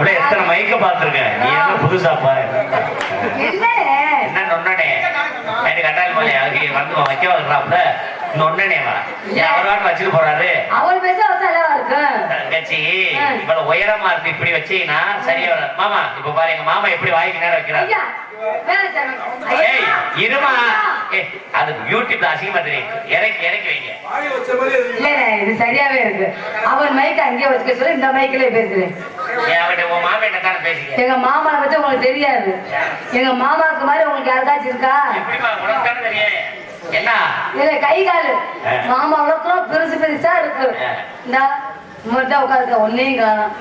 விட எத்தனை மயக்க பாத்துருக்கேன். நீ என்ன புதுசாப்பா என்ன நொன்னே எனக்கு கட்டாளி மலை அதுக்கு வந்து வைக்க வைக்கிறாப்புல நொன்னேவா அவர் வாட்டு வச்சுட்டு போறாரு. அவள் பேச தங்கச்சி இவ்வளவு உயரமா இருக்கு இப்படி வச்சீங்கன்னா சரியா வர. மாமா இப்ப பாரு எங்க மாமா எப்படி வாய்க்கு நேரம் வைக்கிறாரு. இருமா அது யூடியூப்ல அசிங்கமா தெரியும். இறக்கி இறக்கி வைங்க. இல்ல இது சரியாவே இருக்கு. அவன் மைக் அங்கேயே வச்சுக்க சொல்லி இந்த மைக்ல பேசுறேன். உன் மாமா என்ன தானே பேசுங்க. எங்க மாமா பத்தி உங்களுக்கு தெரியாது. எங்க மாமாவுக்கு மாதிரி உங்களுக்கு யாருக்காச்சும் இருக்கா? உனக்கு தானே தெரியும். என்ன இல்ல கை காலு மாமா அவ்வளவு பெருசு பெருசா இருக்கு. இந்தா தான் உட்காந்து ஒன்னையும் காணும்.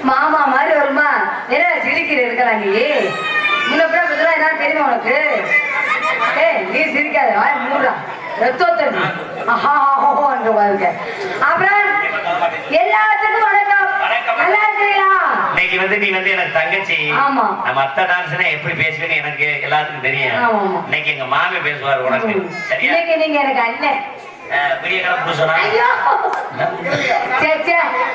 மாமா மாதிரி வருமா என்ன சிரிக்கிற இருக்கலாம். நீ முன்னப்பட பத்திலாம் என்ன தெரியுமா உனக்கு? நீ சிரிக்காத வாய் மூடா ரத்தோத்த அப்புறம் எல்லாத்துக்கும் வணக்கம். நல்லா இருக்கிறீங்களா? இன்னைக்கு வந்து நீ வந்து எனக்கு தங்கச்சி. ஆமா நம்ம அத்தை டான்ஸ்னா எப்படி பேசுவேன்னு எனக்கு எல்லாத்துக்கும் தெரியும். இன்னைக்கு எங்க மாமி பேசுவார் உனக்கு சரியா? இன்னைக்கு நீங்க எனக்கு அண்ணன்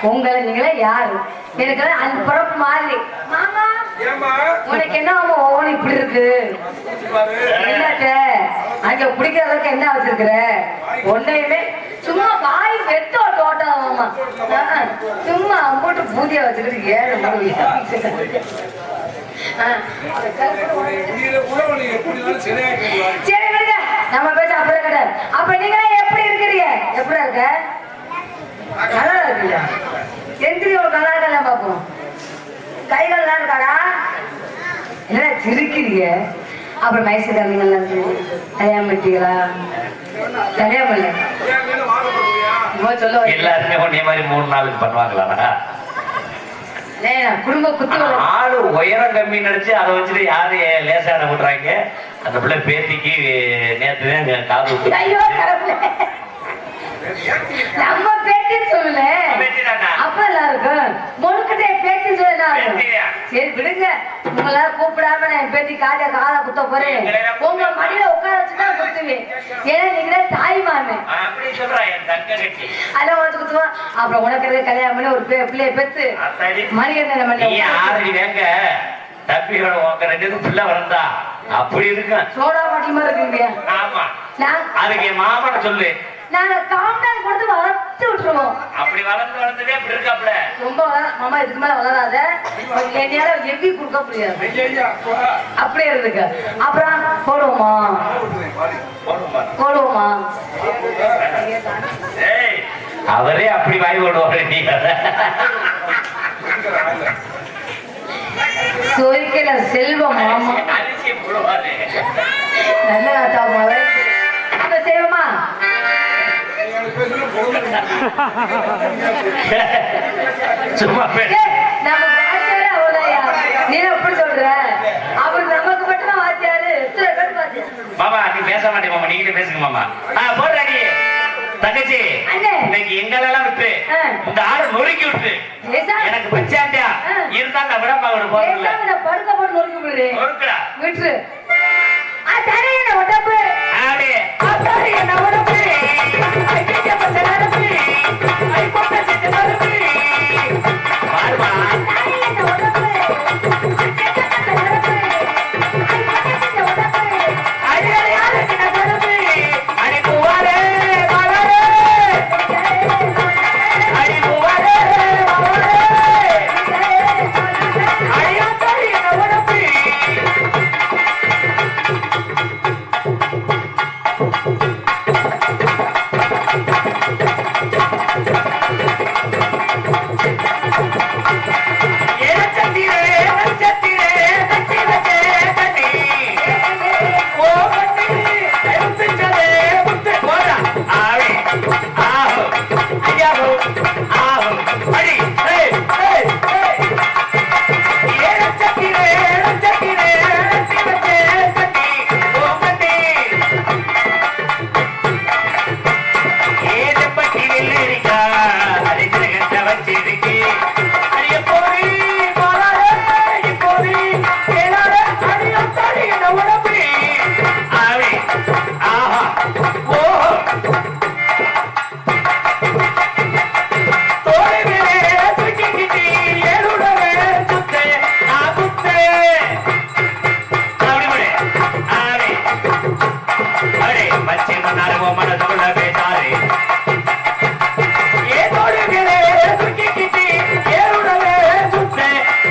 உங்களை நீங்களே யாரு எனக்கு அந்த பிறப்பு மாதிரி. மாமா உனக்கு என்ன ஒவ்வொன்னு இப்படி இருக்கு என்னட்ட அங்க பிடிக்கிற அளவுக்கு என்ன வச்சிருக்கிற? ஒன்னையுமே சும்மா வாய் வெட்ட ஓட்டாமா சும்மா அம்போட்டு பூஜையா வச்சுக்கிட்டு ஏழு சரி நம்ம பேச அப்புறம் கிடையாது. அப்ப நீங்களே எப்படி இருக்கிறீங்க? எப்படி இருக்க? நல்லா இருக்கீங்க. எந்திரி ஒரு கலாக்கெல்லாம் பார்ப்போம். கைகள் தான் இருக்காடா என்ன சிரிக்கிறீங்க? அப்புறம் மைசூர் கல்விகள்லாம் இருக்கு. கல்யாணம் பண்ணிட்டீங்களா? கல்யாணம் பண்ணல சொல்ல எல்லாருமே ஒன்னே மாதிரி 3 நாளுக்கு பண்ணுவாங்களா? குடும்ப குத்து ஆளு உயரம் கம்மி நினைச்சு அதை வச்சுட்டு யாரு லேசாட விடுறாங்க. அந்த பிள்ளை பேத்திக்கு நேத்துதான் காது விட்டு நம்ம பேட்டின்னு சொல்லல அப்ப எல்லாருக்கும் மொழுக்கிட்டே பேட்டி சொல்லலாம். சரி விடுங்க. உங்களை கூப்பிடாம நான் பேட்டி காதை குத்த போறேன். உங்க மடியில உட்கார வச்சுதான் குத்துவேன். ஏன்னா நீங்களே தாய் மாமே அதான் உனக்கு குத்துவான். அப்புறம் உனக்கு கல்யாணம் பண்ணி ஒரு பிள்ளைய பெத்து மணிகண்டன் வேங்க தப்பியோட உங்க 2 பிள்ளை வளர்ந்தா அப்படி இருக்கு. சோடா பாட்டி மாதிரி இருக்குங்க. ஆமா அதுக்கு என் மாமனை சொல்லு. நாங்க காம்டான் கொடுத்து வளர்த்து விட்டுருவோம். அப்படி வளர்ந்ததே அப்படி இருக்காப்ல. ரொம்ப மாமா இதுக்கு மேல வளராத. என்னையால எவ்வி கொடுக்க முடியாது. அப்படியே இருக்கு. அப்புறம் போடுவோமா போடுவோமா? அவரே அப்படி வாய் ஓடுவாரு. நீங்க சொரிக்கல செல்வம் மாமா நல்ல செய்வோமா? சும்மா நம்ம வாத்தியாரு அவ்வளோயா? நீ எப்படி சொல்ற? அவர் நமக்கு மட்டும் வாத்தியாரு மாமா நீ பேச மாட்டே மாமா. நீங்களே பேசுங்க மாமா. போடுறாடி தங்கச்சி இன்னைக்கு எங்களெல்லாம் விட்டு இந்த ஆளை நொறுக்கி விட்டு எனக்கு பச்சாண்டியா இருந்தாலும் நான் விடப்பா ஒரு போறேன். படுக்க போட்டு நொறுக்கி விடுறேன். விட்டுரு உடம்பு என்ன உடம்பு பண்ணாரு உன் மனசுக்குள்ள பேசாரு ஏதோடு சுக்கிக்கிட்டு ஏருடவே சுத்த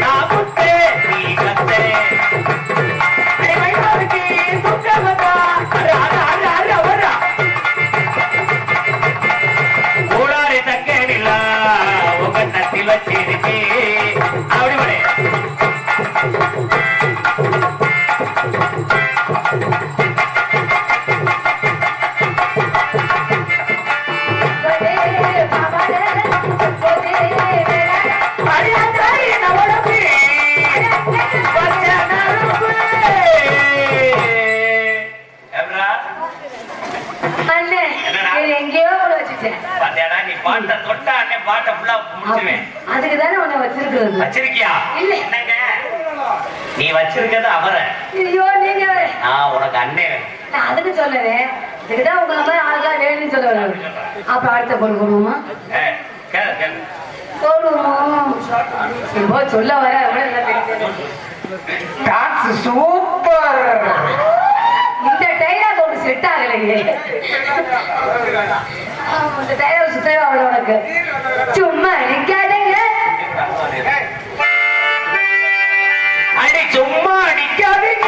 நான் குத்து நீ கத்து வைமாவுக்கு சுத்தமதா வரா கூடாரி தக்கனில்லா உங்க தட்டி வச்சிருக்கு அப்படி பண்ணு அதுக்குதானே உன்னை வச்சிருக்கிறது. வச்சிருக்கியா? இல்ல. என்னங்க நீ வச்சிருக்கிறது அவரை. ஐயோ நீங்க நான் உனக்கு அண்ணன். நான் அதுக்கு சொல்லவே இதுக்குதான் உங்களை மாதிரி ஆளுதான் வேணும்னு சொல்லுவாங்க. அப்ப அடுத்த பொண்ணு போடுவோமா? போடுவோம். இப்போ சொல்ல வர சூப்பர். இந்த டைலாக் ஒன்று செட் ஆகலையே. இந்த டைலாக் சுத்தவே அவ்வளோ உனக்கு சும்மா நிக்காதீங்க. அடி சும்மா நிக்காதீங்க.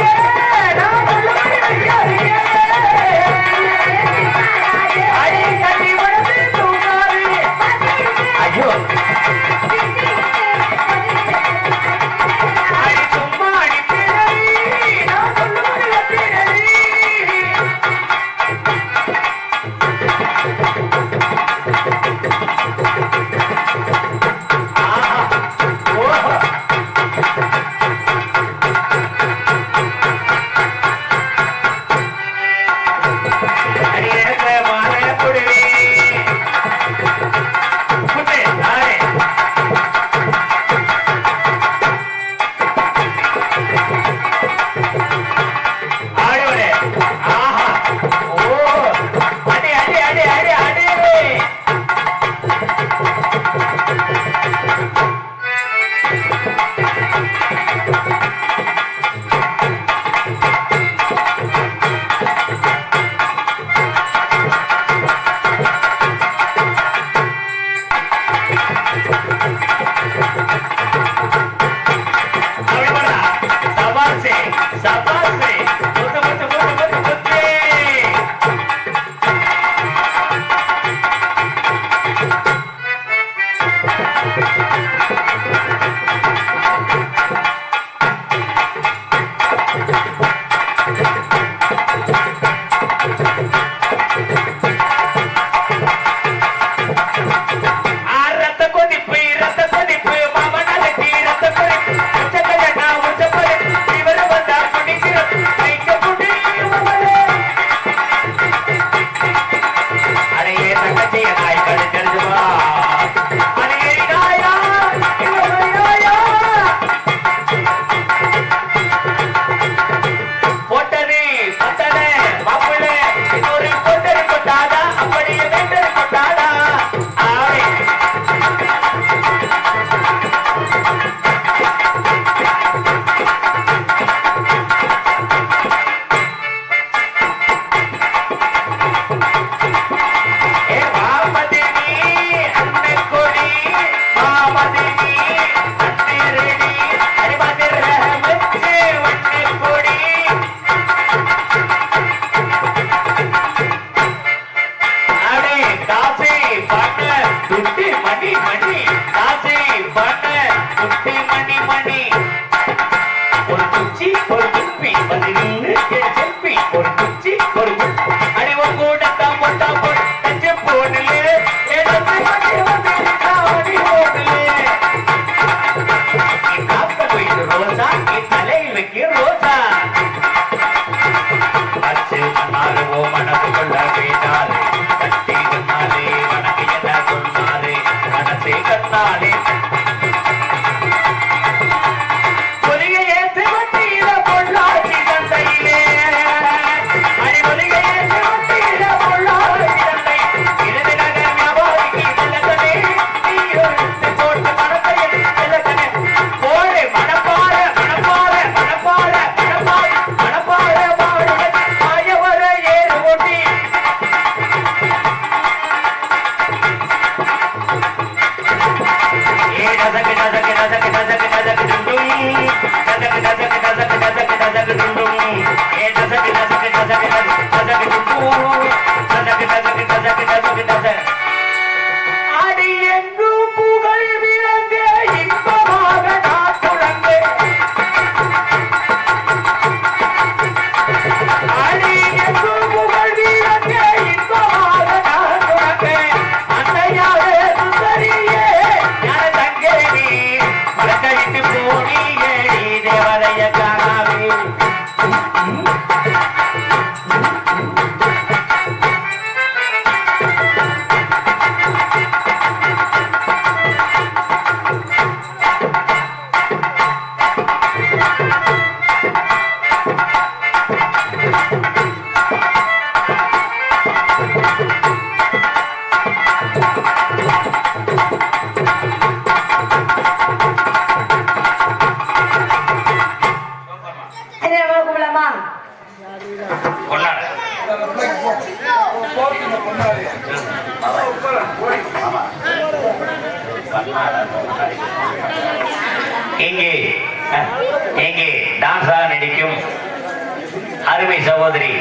ஐயோ இங்கே டான்ஸாக நடிக்கும் அருமை சகோதரி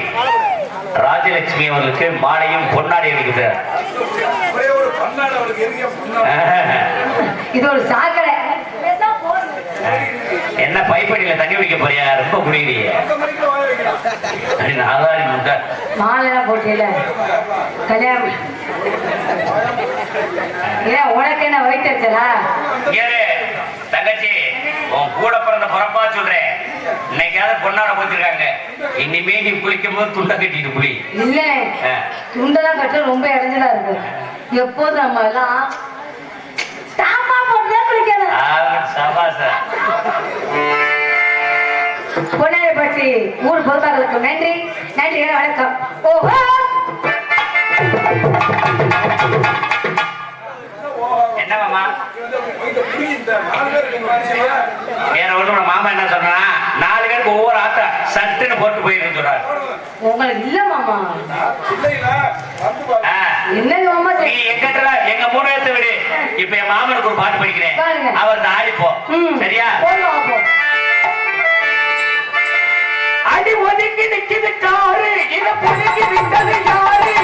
ராஜலட்சுமி அவர்களுக்கு மாலையும் பொன்னாடி அளிக்கிறார். இது ஒரு சாக்கடை. என்ன பைப்படியில தண்ணி குடிக்க போறியா? ரொம்ப குடிக்கிறியே. மாலை போட்டியில கல்யாணம் ஏன் உனக்கு என்ன வயிற்று வச்சலா? தங்கச்சி உன் கூட பிறந்த பிறப்பா சொல்றேன். இன்னைக்காவது பொன்னாட போச்சிருக்காங்க. இனிமே நீ குளிக்கும் போது துண்டை கட்டிட்டு குளி. இல்ல துண்டெல்லாம் கட்ட ரொம்ப இடைஞ்சலா இருக்கு. எப்போதும் நம்ம எல்லாம் பொன்னாடை பற்றி ஊர் பொறுப்பாளர்களுக்கு நன்றி நன்றி வணக்கம். ஓஹோ என்னவாமா வேற ஒண்ணு மாமா என்ன சொன்னா 4 பேருக்கு ஒவ்வொரு ஆட்ட சட்டுன்னு போட்டு போயிருக்கு சொல்றாரு. உங்களுக்கு இல்ல மாமா என்னங்க மாமா நீ எங்கிட்ட எங்க 3 பேர்த்த விடு. இப்ப என் மாமனுக்கு ஒரு பாட்டு படிக்கிறேன். அவர் ஆடிப்போ சரியா? அடி ஒதுக்கி நிக்குது காரு இத பொதுக்கி விட்டது யாரு?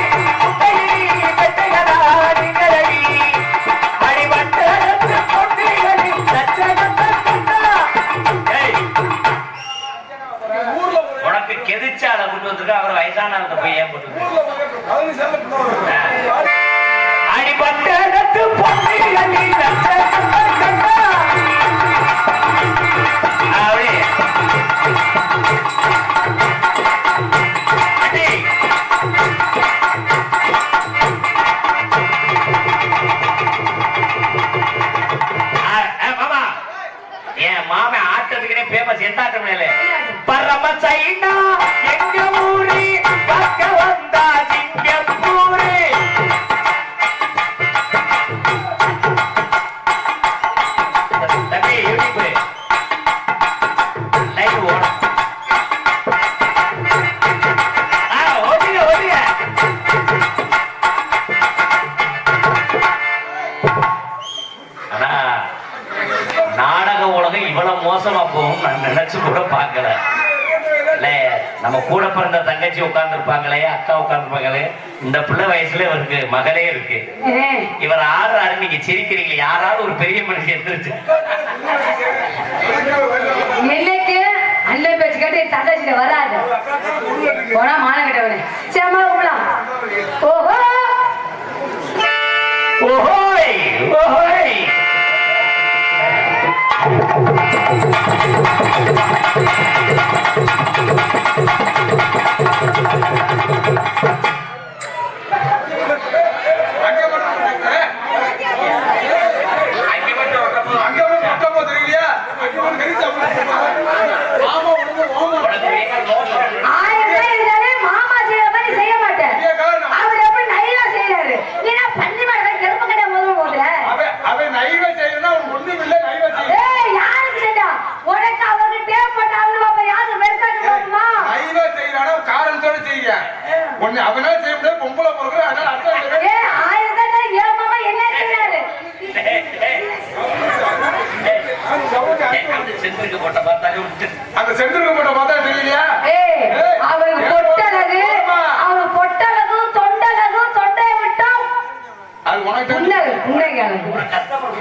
உனக்கு கெதிச்சால கொண்டு வந்துருக்க. அவர் வயசான போய் ஏன் போட்டு அடிபட்டு பொன்னிகளில் என் மாம ஆட்டத்துக்குனே பேமஸ். எந்த ஆட்டம் பரம சைனா எங்க ஊரு பக்க வந்தா சிங்கப்பூரு. தம்பி யூடியூப் லைவ் ஓடும். ஓடுங்க ஓடுங்க. ஆனா நாடக உலகம் இவ்வளவு மோசமா போகும் நான் நினைச்சு கூட பார்க்கல. நம்ம கூட பிறந்த தங்கச்சி உட்கார்ந்து இருப்பாங்களே, அக்கா உட்கார்ந்துருப்பாங்களே, இந்த பிள்ளை வயசுல இவருக்கு மகளே இருக்கு. இவர் ஆடுறாரு, நீங்க சிரிக்கிறீங்க. யாராவது ஒரு பெரிய மனுஷன் எந்திரிச்சு என்னைக்கு அண்ணன் பேச்சு கேட்டு தங்கச்சிட்ட வராது போனா மாலை கட்டவனே சேமா கூப்பிடலாம். ஓஹோ ஓஹோய் ஓஹோய் மாமா செய்யற மாதிரி செய்ய மாட்டேன். அவர் எப்படி நைலா செய்யறாரு? ஏன்னா பன்னி மாதிரி கருப்பு கட்ட முதல்ல போதுல யாருக்கு செஞ்சா உனக்கு அவருக்கு தேவைப்பட்ட அவரு பாப்பா யாரு வெறுக்காது பாப்பா காரணத்தோட செய்ய ஒண்ணு அவனால செய்ய முடியாது. பொம்பளை பொறுக்கிற அதனால அர்த்தம் ஏ ஆயிரத்தா ஏன் மாமா என்ன செய்யறாரு? செந்திருக்கு போட்ட பார்த்தாலே அந்த செந்திருக்கு போட்ட பார்த்தா தெரியலையா? அவருக்கு பொட்டழகு, அவரு பொட்டழகும் தொண்டழகும் தொண்டையை விட்டோம். அது உனக்கு கஸ்டமர்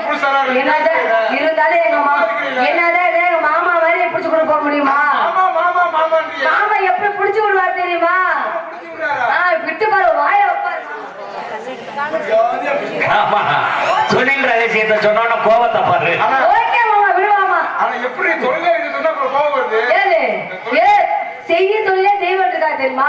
புடிச்சாரா? இருந்தாலும் எங்க மாமா மாதிரி பிடிச்சு கூட போக முடியுமா? மாமா எப்படி பிடிச்சு விடுவாரு தெரியுமா? விட்டு பாரு வாய வைப்பாரு. சொன்ன ரகசியத்தை சொன்ன கோபத்தை பாரு. ஓகே மாமா விடுவாமா? ஆனா எப்படி தொழில சொன்னா கோபம் வருது? செய்ய தொழிலே தெய்வம் இருக்கா தெரியுமா?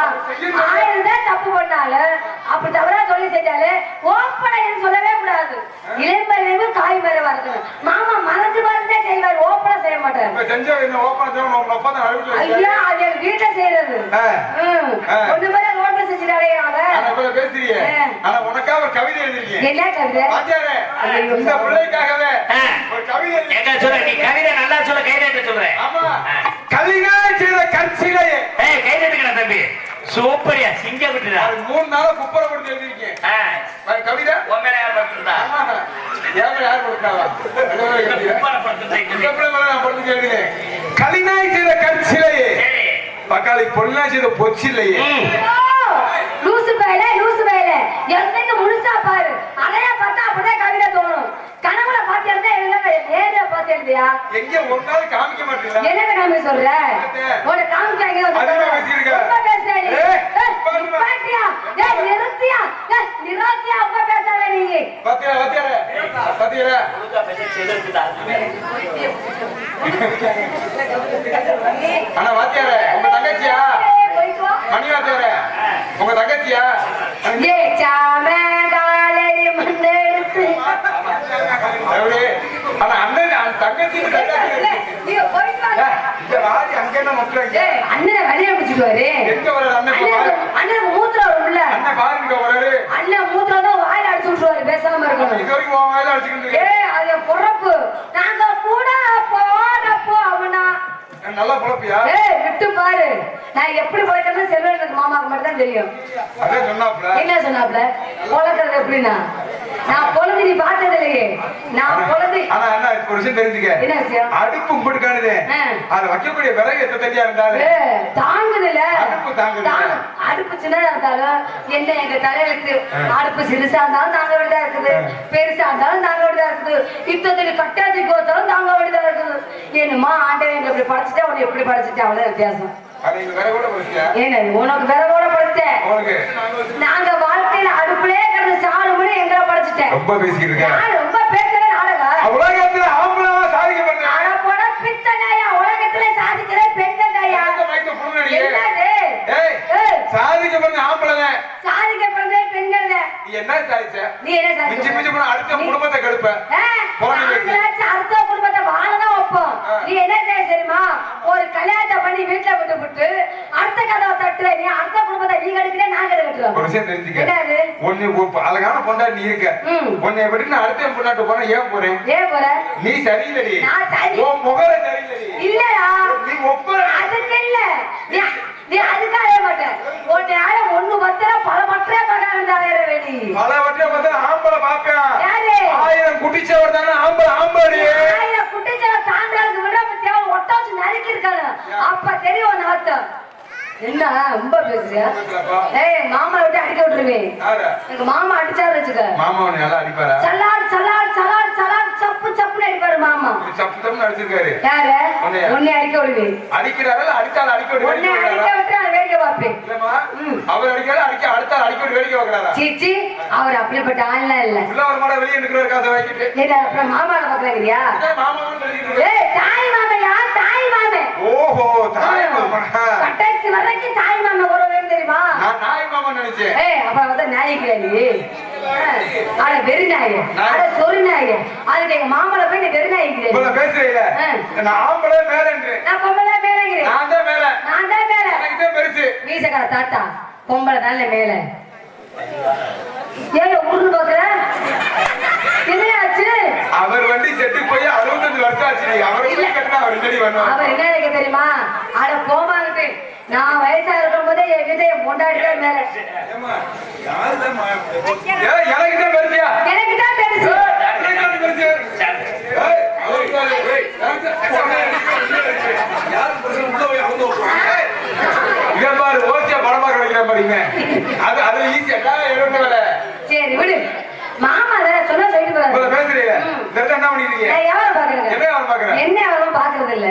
1000 தான் தப்பு பண்ணாலும் அப்படி தவறா தொழில் செஞ்சாலே ஓப்பனை சொல்லவே கூடாது. இளைமறைவு காய் மறைவா இருக்கணும். மாமா மனசு மறந்தே செய்வார், ஓப்பனா செய்ய மாட்டாரு. செஞ்சா என்ன ஓப்பனா ஐயா அது வீட்டுல செய்யறது ஒண்ணு மேல ரோட்ல செஞ்சுட்டாலே பேசுறீங்க. ஆனா உனக்காக ஒரு கவிதை எழுதிருக்கீங்க. என்ன கவிதை? இந்த பிள்ளைக்காகவே ஒரு கவிதை. எங்க சொல்ல நீ கவிதை நல்லா சொல்ல கைதட்ட சொல்றேன். ஆமா கவிதை செய்த கட்சியிலேயே கைதட்டுக்கணும் தம்பி. சூப்பரியா சிங்க விட்டுடா. அது 3 நாளா குப்பரை கொடுத்து எழுதிருக்கேன். கவிதா உன் மேல யார் படுத்துருந்தா? யார் கொடுத்தாவா? குப்பரை படுத்துருந்தா. நான் படுத்து எழுதினேன். கலினாய் செய்த கற்சிலையே, சரி. பக்காளி பொல்லாய் செய்த பொச்சிலையே. லூசு பயல என்னைக்கு முழுசா பாரு. அதையா பார்த்தா அப்படியே கவிதை தோணும். கனவுல பாத்து எழுத நேர்ல பாத்து எழுதியா? எங்க ஒரு நாள் காமிக்க மாட்டீங்களா? என்னத்த காமி சொல்ற? உன காமிக்காங்க. அதிகமா பேசிருக்க. ரொம்ப பேசுறீ. பாத்தியா? நிறுத்தியா? நிராத்தியா ரொம்ப பேசாத நீ. பாத்தியா? ஒழுங்கா பேசி செதுக்குதா. ஆனா வாத்தியாரே, உங்க தங்கச்சியா? மணி வாத்தியாரே, உங்க தங்கச்சியா? ஏ சாம காலை மண்ணெடுத்து. ஆனா அண்ணன் தங்கச்சி நீ போய் பாரு. இந்த வாதி அங்க என்ன மக்கள் அண்ணனை வெளியே பிடிச்சிட்டு எங்க வர்றாரு அண்ணன்? அண்ணன் மூத்திரம் வரும்ல. அண்ணன் பாருங்க வர்றாரு. அண்ணன் மூத்திரம் தான் வாயில அடிச்சு விட்டுருவாரு. பேசாம இருக்கணும். இது வரைக்கும் உன் வாயில அடிச்சுக்கிட்டு அது பொறப்பு. நாங்க கூட போனப்போ அவனா நல்லா பொழப்பியா? விட்டு பாரு. நான் எப்படி போயிட்டேன்னு செல்வனுக்கு மாமாக்கு மட்டும் தான் தெரியும். அதே சொன்னாப்ல. என்ன சொன்னாப்ல? பொழக்கிறது எப்படின்னா, நான் பொழுது நீ பார்த்தது இல்லையே. நான் பொழுது. ஆனா என்ன ஒரு விஷயம் தெரிஞ்சுக்க. என்ன விஷயம்? அடுப்பு உம்பிட்டுக்கானுது. அது வைக்கக்கூடிய விறகு எத்த தட்டியா இருந்தாலும் தாங்குது இல்ல. அடுப்பு தாங்குது. அடுப்பு சின்னதா இருந்தாலும் என்ன எங்க தலையெழுத்து. அடுப்பு சிறுசா இருந்தாலும் தாங்க வேண்டியதா இருக்குது, பெருசா இருந்தாலும் தாங்க வேண்டியதா இருக்குது, இத்தனை கட்டாச்சி கோத்தாலும் தாங்க வேண்டியதா இருக்குது. என்னமா ஆண்டவன் எங்க இப்படி படைச்சிட்டா உன்னை எப்படி படைச்சிட்டா அவ்வளவு வித்தியாசம். ஏன்னா உனக்கு வேற கூட படைச்சிட்டேன். நாங்க வாழ்க்கையில அடுப்புலயே கிடந்து சாணும்னு எங்களை படைச்சிட்டேன். ரொம்ப பேசிக்கிட்டு இருக்கேன். ரொம்ப பேசுறேன் நாடகா. உலகத்துல ஆம்பளவா சாதிக்க பண்ண போட பித்தனையா உலகத்துல சாதிக்கிற பெண்கள்யா. என்னது? சாதிக்க பண்ண ஆம்பளை சாதிக்க பிறந்தே பெண்கள். நீ என்ன சாதிச்ச? நீ என்ன சாதிச்ச? மிஞ்சி போன அடுத்த குடும்பத்தை கெடுப்ப. அடுத்த குடும்பத்தை வாழதான் வைப்போம். நீ என்ன செய்ய தெரியுமா? ஒரு கல்யாணத்தை பண்ணி வீட்டுல விட்டு விட்டு அடுத்த கதவை தட்டுற நீ அடுத்த குடும்பத்தை நீ கெடுக்கிற நான் கெடுக்கிறோம். ஒரு விஷயம் தெரிஞ்சுக்க. ஒன்னு அழகான பொண்டாட்டி நீ இருக்க. உன்னை விட்டு நான் அடுத்த பொண்டாட்டு போனா ஏன் போறேன்? ஏன் போற? நீ சரியில்லடி. நான் சரி. உன் முகர சரியில்லடி. இல்லடா. நீ ஒப்பற. அதுக்கு இல்ல. நீ அதுக்காக மாட்டேன். ஒன்னால ஒண்ணு பத்தல பல பற்றே பகாண்டாலே வேடி. பல பற்றே பத்த ஆம்பளை பாப்பேன். யாரு? 1000 குட்டிச்சவர் தான ஆம்பளை. 1000 குட்டிச்சவர் தாண்டாது விட பத்தியா ஒட்டாச்சு நறுக்கி இருக்கானே. அப்ப தெரியும் நாத்தம். என்ன ரொம்ப பேசுறியா? மாமா விட்டு அடிக்க விட்டுருவேன். எங்க மாமா அடிச்சாரு வச்சுக்க. மாமா உன்னை நல்லா அடிப்பாரா? சலாட் சலாட் சலாட் சலாட் சப்பு சப்புன்னு அடிப்பாரு மாமா. சப்பு சப்புன்னு அடிச்சிருக்காரு. யாரு? உன்னை அடிக்க விடுவேன். அடிக்கிறாரா? அடிச்சால அடிக்க விடுவேன். உன்னை அடிக்க விட்டு நான் வேடிக்கை பார்ப்பேன். இல்லம்மா, அவர் அடிக்காத அடுத்தால அடிக்க விட்டு வேடிக்கை பார்க்கறாரா? சீச்சி, அவர் அப்படிப்பட்ட ஆள்லாம் இல்ல. உள்ள ஒரு மாட வெளிய நிக்கிற காசை வைக்கிட்டு. ஏடா அப்புறம் மாமால பார்க்கறியா? மாமாவும் தெரியுது. தாய் மாமையா? தாய் மாமே. ஓஹோ, தாய் மாமா. கட்டாச்சி வரைக்கும் தாய் மாமே ஒருவன் தெரியுமா? நான் நாய் மாமா நினைச்சேன். அப்ப வந்து நாய்க்கு நீ. அட வெறி நாய். அட சொறி நாய். அதுக்கு எங்க மாமால போய் நீ வெறி நாய்க்கு. இவ்வளவு பேசுறீல. நான் ஆம்பளை மேலன்றேன். நான் பொம்பளை மேலங்கறேன். நான் தான் மேல. நான் தான் மேல. எனக்கு தான் பெருசு. மீசக்கார தாத்தா பொம்பளை தானே மேல. ஏய் ஊர்ல பாக்குற? என்னையாச்சு? அவர் வண்டி செத்து போய் 65 வருஷம் ஆச்சு. அவர் இல்ல கட்டா அவர் என்னடி பண்ணுவார்? அவர் என்ன நினைக்க தெரியுமா? அட போமாங்கட்டு. நான் வயசா இருக்கும்போதே என் வீட்டை பொண்டாடிட்டே மேல. எனக்கு தான் பெருசியா? எனக்கு தான் பெருசு. இவன் பாரு ஓசியா படமா கிடைக்கிற பாருங்க. அது ஈஸியா சரி விடு. மாமா சொன்னா சொல்லிட்டு போறாரு. பேசுறீங்க. என்ன பண்ணிருக்கீங்க? எவ்வளவு பாக்குறேன்? என்ன எவ்வளவு பாக்குறேன்? என்ன எவ்வளவு பாக்குறது இல்ல.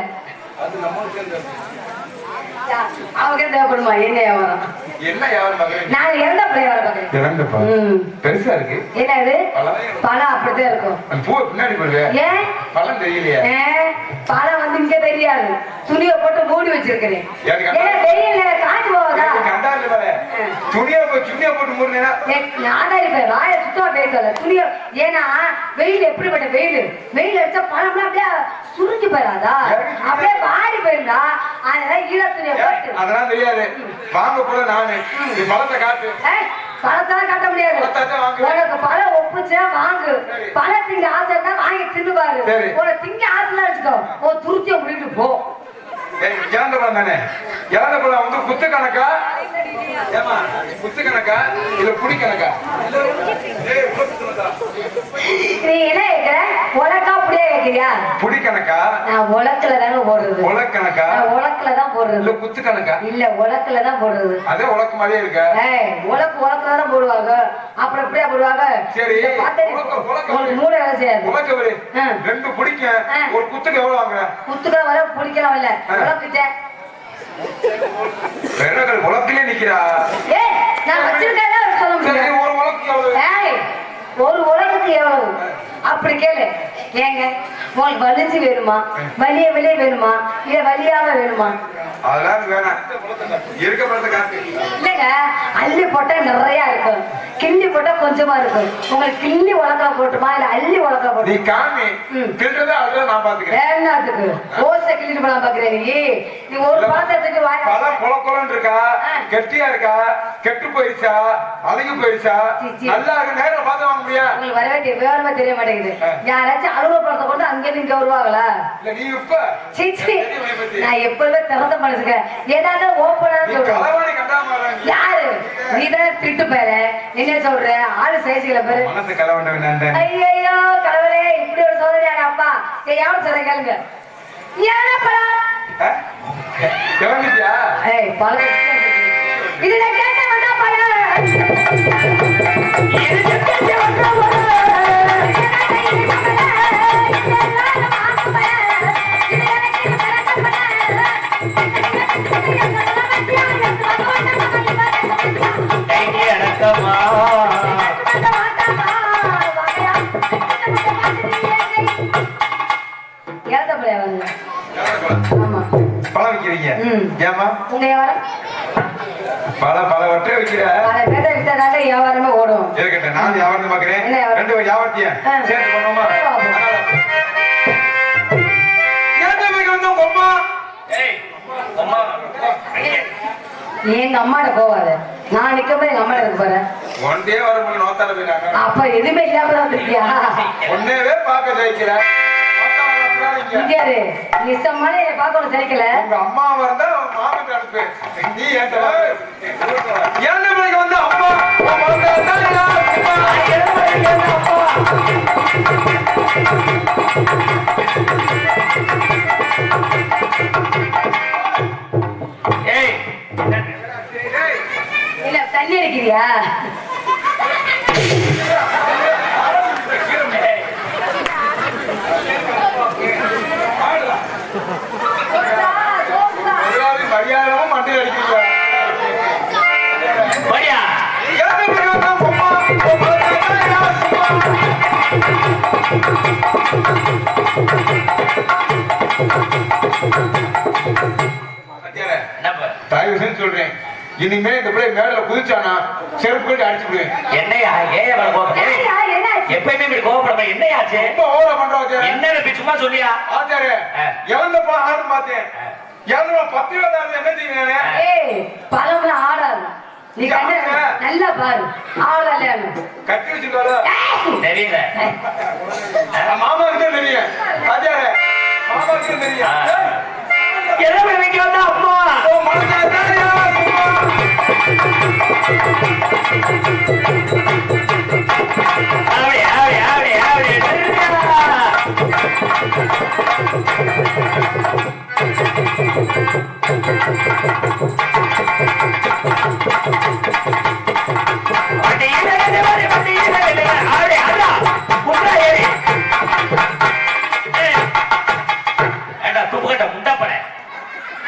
அவங்க தேவைப்படுமா? என்ன வியாபாரம்? என்ன வியாபாரம் பாக்குறீங்க? நான் இறந்த வியாபாரம் பாக்குறேன். இறந்தப்பா பெருசா இருக்கு. என்ன இது? பழம் அப்படித்தான் இருக்கும். பூ பின்னாடி போடுங்க. ஏன் பழம் தெரியலையா? பழம் வந்து இங்க தெரியாது. துணியை போட்டு மூடி வச்சிருக்கிறேன். வெயில்ல காஞ்சு போவதா? துணியை போட்டு மூடுனா நான் இருப்பேன். வாய சுத்தமா பேசல. துணியை ஏன்னா வெயில் எப்படிப்பட்ட வெயில். வெயில் அடிச்சா பழம்லாம் அப்படியே சுருங்கி போயிடாதா? அப்படியே வாடி போயிருந்தா அதனால ஈர துணியை போட்டு. அதெல்லாம் தெரியாது. வாங்க போல நானு பழத்தை காட்டு. பழத்தான் காட்ட முடியாது. உனக்கு பழம் ஒப்புச்சா வாங்கு. பழம் திங்க ஆசைன்னா வாங்கி தின்னு பாரு. உனக்கு திங்க ஆசைலாம் வச்சுக்கோ. துருத்திய முடிட்டு போ. இழந்த பழம் தானே. இழந்த பழம் வந்து குத்து கணக்கா? ஏமா குத்து கணக்கா இல்ல புடி கணக்கா? நீ என்ன கேக்குற? உலக்கா அப்படியே கேக்குறியா? புடி கணக்கா? நான் உலக்குல தாங்க போடுறது. உலக் கணக்கா? நான் உலக்குல தான் போடுறது. இல்ல குத்து கணக்கா? இல்ல உலக்குல தான் போடுறது. அதே உலக்கு மாதிரியே இருக்க. உலக்குல தான் போடுவாங்க. அப்புறம் எப்படியா போடுவாங்க? சரி உங்களுக்கு மூணு வேலை செய்யாது. உலக்கு வரி ரெண்டு பிடிக்கும். ஒரு குத்துக்கு எவ்வளவு வாங்குற? குத்துக்கலாம் வர பிடிக்கலாம் இல்ல உலக்குச்சே. பெருநகர் உலக்கிலே நிக்கிறா. நான் வச்சிருக்கேன் சொல்ல முடியும். ஒரு உலக்கு எவ்வளவு? ஒரு உலகத்துக்கு எவ்வளவு அப்படி கேளு. ஏங்க உங்களுக்கு வலிச்சு வேணுமா, வெளியே வேணுமா, இல்ல வலியாக வேணுமா? அதெல்லாம் வேணாம். இருக்க பழத்தை காட்டு. இல்லங்க அள்ளி போட்டா நிறைய இருக்கும், கிள்ளி போட்டா கொஞ்சமா இருக்கும். உங்களுக்கு கிள்ளி உலக்கா போட்டுமா இல்ல அள்ளி உலக்கா போட்டு? நீ காமி கிள்றத அதுல நான் பாத்துக்கிறேன். என்னத்துக்கு ஓசை கிள்ளிட்டு போலாம் பாக்குறேன்? நீ ஒரு பாத்திரத்துக்கு பழம் கொலன்னு இருக்கா, கெட்டியா இருக்கா, கெட்டு போயிடுச்சா, அழுகி போயிடுச்சா, நல்லா இருக்கு நேரம் பார்த்து வாங்க முடியா? உங்களுக்கு வரவே விவரமே தெரிய மாட்டேங்குது. யாராச்சும் அலுவலக பழத்தை கொண்டு அங்கே இங்க வருவாங்களா? இல்ல நீ இப்ப நான் எப்பவுமே திறந்த மனசுங்க ஏதாவது ஓப்பனா யாரு நீதான் திட்டு பேரு என்ன சொல்ற ஆளு சைஸ்களை பேரு மனசு கலவண்ட. ஐயோ கடவுளே இப்படி ஒரு சோதனையான அப்பா யாரும் சொல்ல கேளுங்க. என்ன பழம்? பழம் இதுல கேட்ட வந்தா பழம் பழம் விக்கிறீங்க ஏமா? உங்க வியாபாரம் பல வட்டை விக்கிற பல பேரை வித்ததாங்க வியாபாரமே ஓடும். இருக்கட்டும், நான் வியாபாரம் பாக்குறேன். ரெண்டு வியாபாரத்திய சேர்த்து பண்ணுவோமா? நீ எங்க அம்மாட்ட போவாத, நான் நிக்கும்போது எங்க அம்மா இருக்கு பாரு. ஒன்றே வரும்போது நோத்தால போயிட்டாங்க. அப்ப எதுவுமே இல்லாம தான் இருக்கியா? ஒன்னேவே பார்க்க ஜெயிக்கிற இந்தியாரு நிசமான என்னை பார்க்க ஒண்ணு ஜெயிக்கல. உங்க அம்மா வந்தா மாமன் அனுப்பு. நீ ஏன் வந்து அம்மா இல்ல தண்ணி அடிக்கிறியா? மரியாதையும் மண்டையில் அடிக்கிறீங்க. தயவு செஞ்சு சொல்றேன், இனிமே இந்த பிள்ளை மேல குதிச்சானா செருப்பு கட்டி அடிச்சு விடுவேன். என்னையா எப்பயுமே இப்படி கோவப்படாம என்னையாச்சு? ரொம்ப ஓவரா பண்றாங்க. என்ன சும்மா சொல்லியா? ஆச்சாரே இறந்த பழம் ஆடு பார்த்தேன். இறந்த 10 பேர் என்ன செய்வீங்க? பழம்ல ஆடாது. நீ கண்ணு நல்லா பாரு ஆடல கட்டி வச்சுக்கோல தெரியல. மாமாவுக்கு தான் தெரியும். ஆச்சாரே மாமாவுக்கு தான் தெரியும். எதை வைக்க வந்தா அம்மா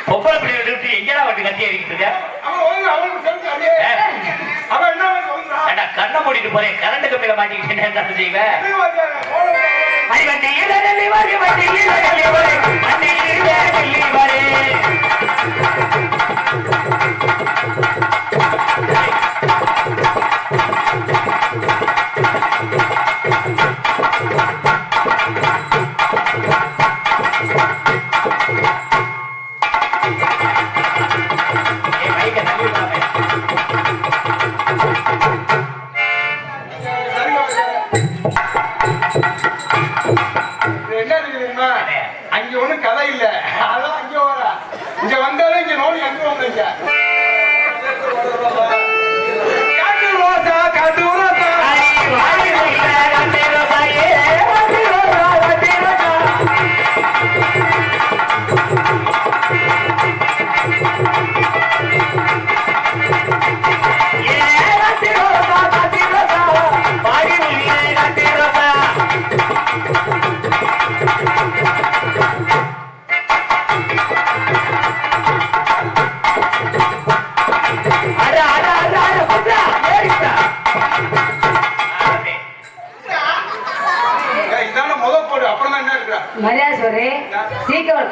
பொம்பளை பிள்ளை விட்டு எங்கடா வந்து கட்டி அடிக்கிட்டு கண்ணை மூடிட்டு போறேன். கரண்ட் கம்பியில மாட்டிக்கிட்டு என்ன செய்வேன்? அங்க ஒண்ணும் கதை இல்ல. அதான் அங்க வர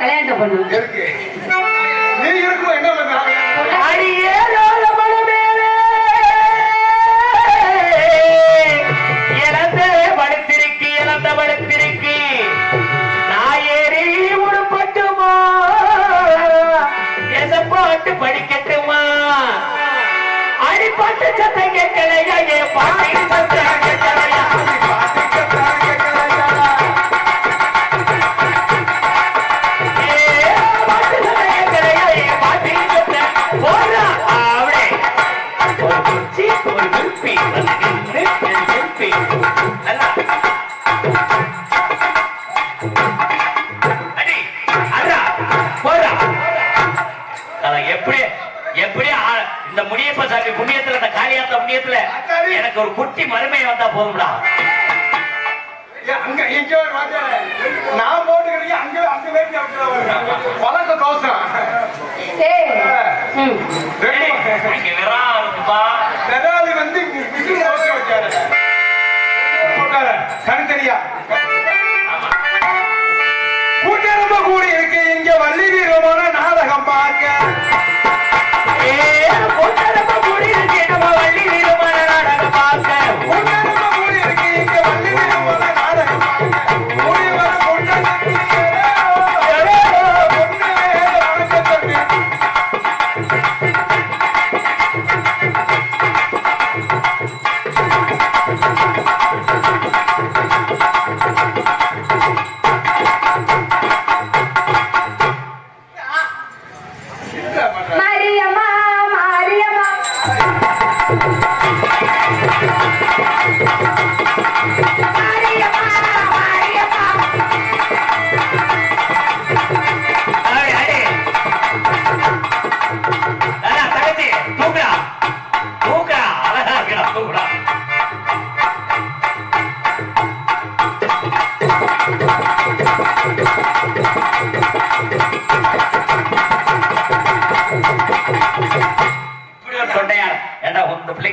கல்யாணம் பண்ணு. இருக்கு நீ இருக்கும் என்ன பண்றாங்க அடியேறாத மனமேலே இழந்த படுத்திருக்கு நான் ஏறி உடுப்பட்டுமா எசப்பாட்டு படிக்கட்டுமா அடிப்பட்டு சத்தம் கேட்கலையா ஏ பாட்டி சத்தம் கேட்கலையா இந்த முடியப்ப சாமி புண்ணியத்துல இந்த காளியாத்த புண்ணியத்துல எனக்கு ஒரு குட்டி மருமையை வந்தா போதும்டா. அங்க எங்க நான் போட்டுக்கிறீங்க அங்க அங்க வேண்டி பழக்க கோசம் விராலி வந்து வச்சாரு தனித்தனியா கூட்டரம்ப கூடி இருக்கு இங்க வள்ளி வீரமான நாடகம் பார்க்க கூடி இருக்கு நம்ம வள்ளி வீரமான நாடகம் பார்க்க கூட்டரம்ப கூடி இருக்கு இங்க வள்ளி வீரமான நாடகம்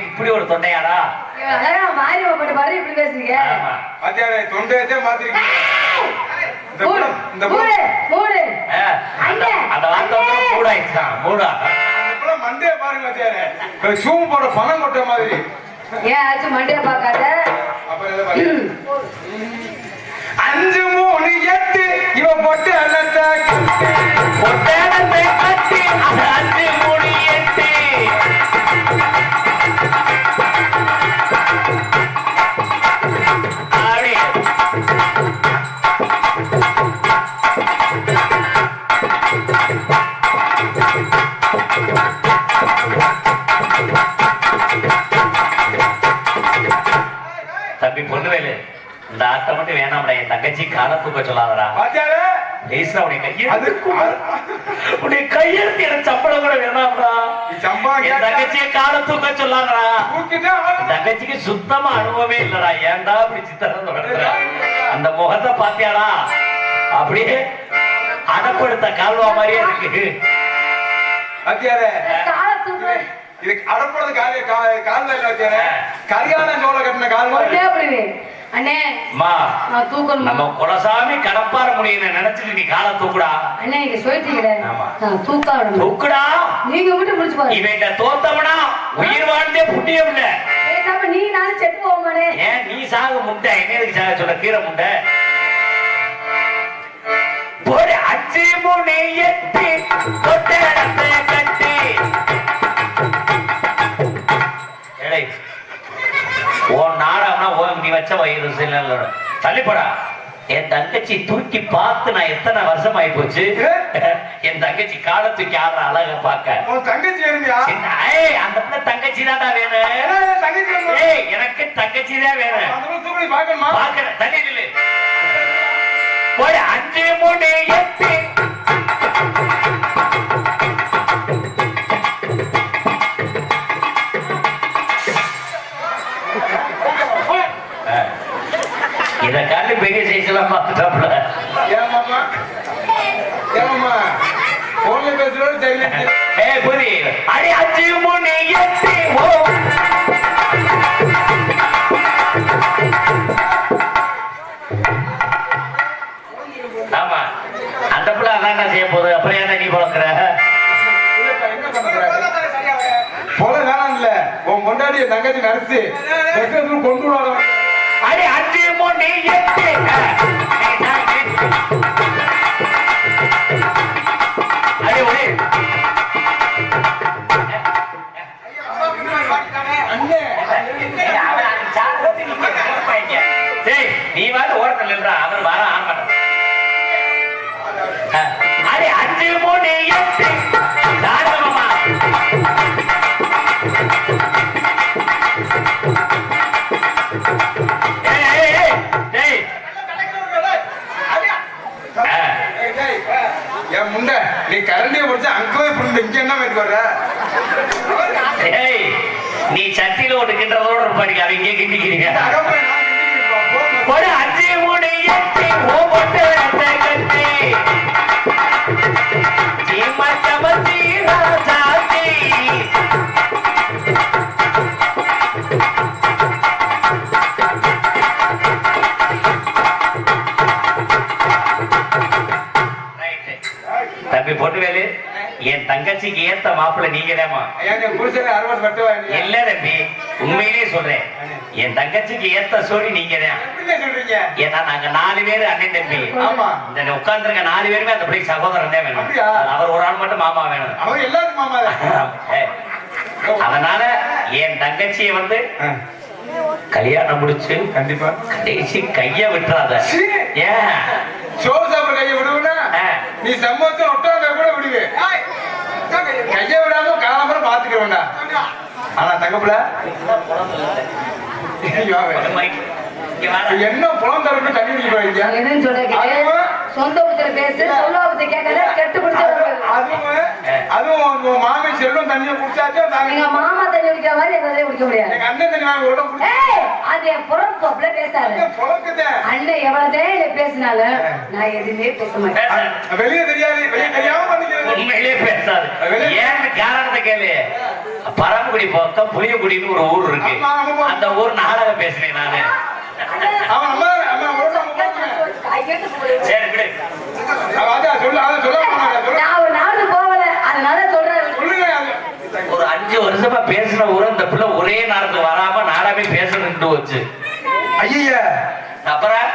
இப்படி ஒரு தொண்டையாடா மாறி பாரு இப்படி பேசுறீங்க தொண்டையத்தே மாத்திருக்கீங்க மண்டே பாருங்க சூம் போட பணம் கொட்ட மாதிரி ஏன் ஆச்சு மண்டே பார்க்காத 5 3 8 இவ போட்டு அண்ணத்தை கட்டி 5 3 8 தம்பி பொண்ணுவேலு இந்த ஆட்டம் மட்டும் வேணாம்டா என் தங்கச்சி கால தூக்க சொல்லாதடா உன்னை கையெழுத்து எனக்கு சம்பளம் கூட வேணாம்டா என் தங்கச்சியை கால தூக்க சொல்லாதடா தங்கச்சிக்கு சுத்தமா அனுபவமே இல்லடா ஏன்டா அப்படி சித்திரம் தொடர்ற அந்த முகத்தை பாத்தியாடா அப்படியே அடப்படுத்த கால்வா மாதிரியே இருக்கு இதுக்கு அடப்படுறது கால்ல கல்யாண சோழ கட்டின கால் அண்ணே தூக்கணும் நம்ம குலசாமி கடப்பார முடியும் நினைச்சிட்டு நீ காலை தூக்குடா அண்ணே நீங்க சொல்லிட்டீங்களே தூக்குடா நீங்க மட்டும் முடிச்சு பாருங்க இவன் தோத்தவனா உயிர் வாழ்ந்தே புண்ணியம் இல்ல நீ நானும் செத்து போவானே ஏன் நீ சாக முண்டை என்னதுக்கு சாக சொல்ல கீரை முண்டை ஒரு 5 3 8 தொட்டடத்தை கட்டி உன் நாடகம்னா நீ வச்ச வயிறு தள்ளிப்படா என் தங்கச்சி தூக்கி பார்த்து நான் எத்தனை வருஷம் ஆயி போச்சு என் தங்கச்சி காலை தூக்கி ஆடுற அழக பார்க்க தங்கச்சி அந்த தங்கச்சி தான்டா வேணும் எனக்கு தங்கச்சி தான் வேணும் பார்க்கறேன் தண்ணி நில்லு ஒரு 5 3 8 இத காட்டி பெரிய சைஸ்லாம் பார்த்துட்டோம்ல புரி அடி 5 3 8 ஆமா அந்த பிள்ளை அதான் முன்னாடி என் தங்கச்சி நடிச்சு கொண்டு வர அடி 5 3 8 அடி ஒரே நீ வாட்டு ஓரத்தில் நின்றா அவர் வர ஆரம்பிட்டான். அடி 5 3 8 தாராளமா என் முண்டை நீ கரண்டியை பிடிச்ச அங்கவே புரிந்து இங்க என்ன மேட்டு வர்ற நீ சட்டியில ஒட்டுக்கின்றதோட இருப்பாடிக்க அவங்க இங்கே கிண்டிக்கிறீங்க. ஒரு 5 3 8 ஓபட்டு கட்டி சீமச்சமச்சி ராஜாத்தி தம்பி பொட்டுவேலு என் தங்கச்சிக்கு ஏத்த மாப்பிள்ள நீங்கதாமா. இல்ல தம்பி உண்மையிலே சொல்றேன் என் தங்கச்சிக்கு ஏத்த சோடி நீங்கதான். ஏன்னா நாங்க 4 பேரு அண்ணன் தம்பி. இந்த உட்கார்ந்து இருக்க 4 பேருமே அந்த பிள்ளை சகோதரன் தான் வேணும். அவர் ஒரு ஆள் மட்டும் மாமா வேணும். அதனால என் தங்கச்சியை வந்து கல்யாணம் முடிச்சு கண்டிப்பா கடைசி கைய விட்டுறாத. ஏன் சோறு சாப்பிட கையை விடுவா நீ சம்பவத்தை ஒட்டாத கூட விடுவே கையை விடாம காலம்பரம் பாத்துக்கிறோம்டா. ஆனா தங்கப்புல என்ன புலம் தரப்பு தண்ணி குடிக்க சொந்த பேசு சொல்லாபத்தை கேட்கல கெட்டு பிடிச்ச அதுவும் மாமி செல்வம் தண்ணியை குடிச்சாச்சும் எங்க மாமா தண்ணி குடிக்கிற மாதிரி எங்க குடிக்க முடியாது. எங்க அண்ணன் தண்ணி வாங்க அது என் புறப்போப்புல பேசாது. அண்ணன் எவ்வளவுதான் பேசினாலும் நான் எதுவுமே பேச மாட்டேன். வெளியே தெரியாது வெளியே தெரியாம பண்ணிக்கிறது உண்மையிலே பேசாது. ஏன்னு காரணத்தை கேளு. பரமக்குடி பக்கம் புளியக்குடின்னு ஒரு ஊர் இருக்கு. அந்த ஊர் நாடகம் பேசுறேன் நானு. சரி ஒரு 5 வருஷமா பேசின ஊர் இந்த பிள்ளை ஒரே நாடகத்துக்கு வராம நாடாவே பேசணும்னு வச்சு ஐயா. அப்புறம்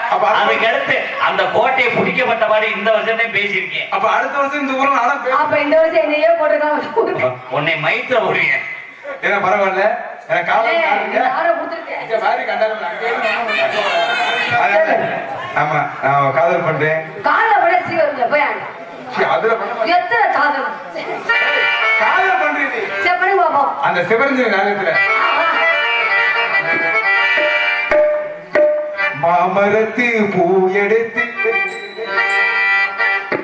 அதுக்கு அடுத்து அந்த கோட்டையை பிடிக்கப்பட்ட மாதிரி இந்த வருஷம் பேசியிருக்கேன். அப்ப அடுத்த வருஷம் இந்த ஊர்ல நாடகம் அப்ப இந்த வருஷம் என்னையே போட்டுருக்காங்க. உன்னை மைத்துல போடுவீங்க. ஏன்னா பரவாயில்ல ஆமா நான் காதல் பண்றேன். காதல் பண்ண சீக்கிரம் போய் அதுல எத்தனை காதல் காதல் பண்றீங்க. சரி பண்ணி பாப்போம். அந்த சிவரஞ்சனி நாடகத்துல மாமரத்து பூ எடுத்து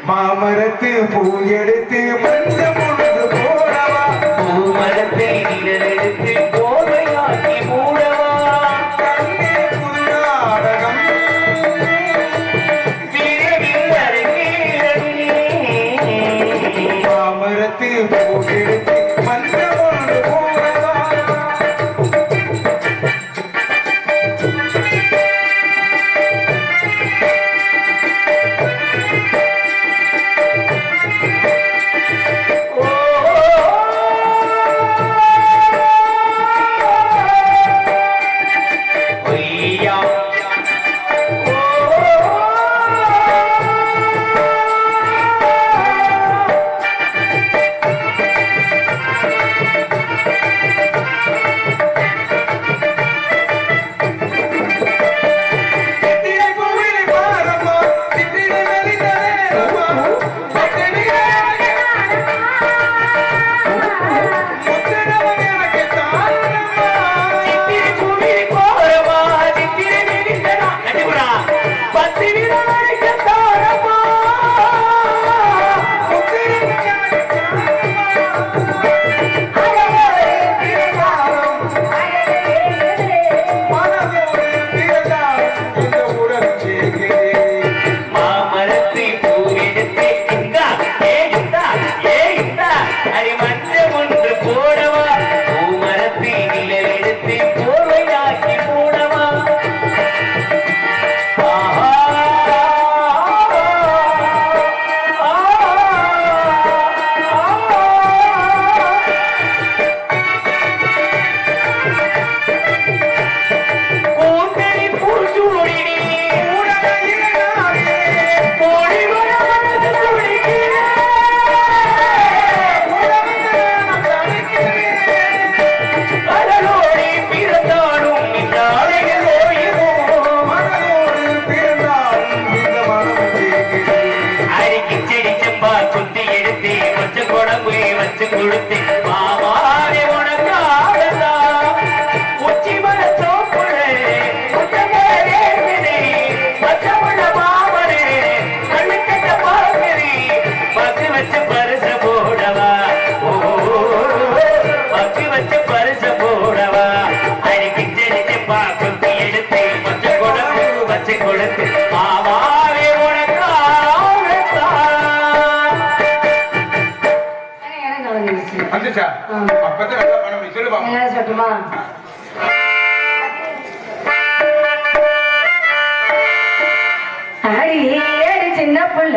மாமரத்து பூ எடுத்து மஞ்சள் பொழுது போடவா பூமரத்தை நிழல் எடுத்து போதையாக்கி மூடவா கண்ணே புது நாடகம் விரைவில் அரங்கேறி மாமரத்து பூ எடுத்து மஞ்சள் பொழுது போடவா பாடட்டுமா? அடி அடி சின்ன புள்ள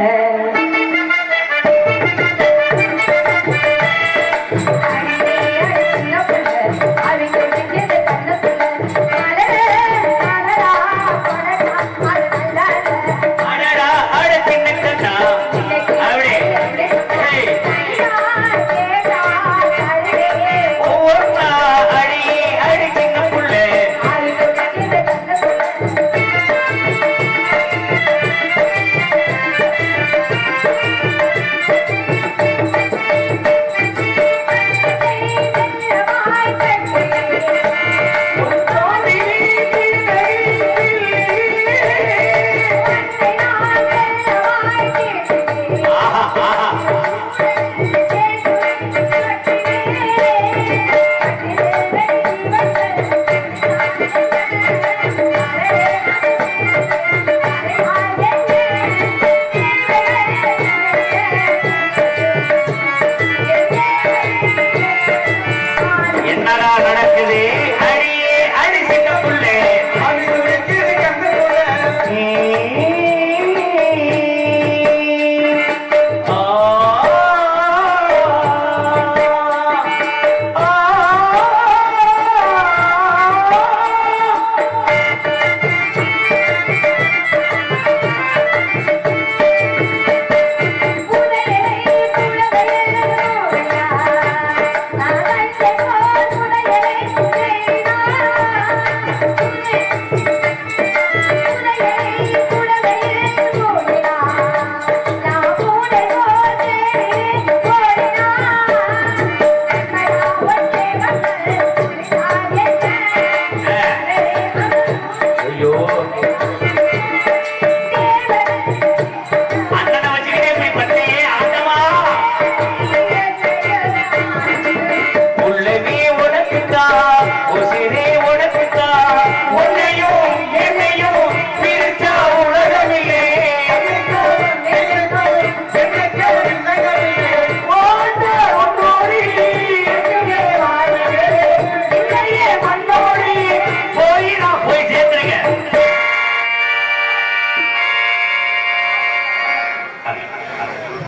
உசிரே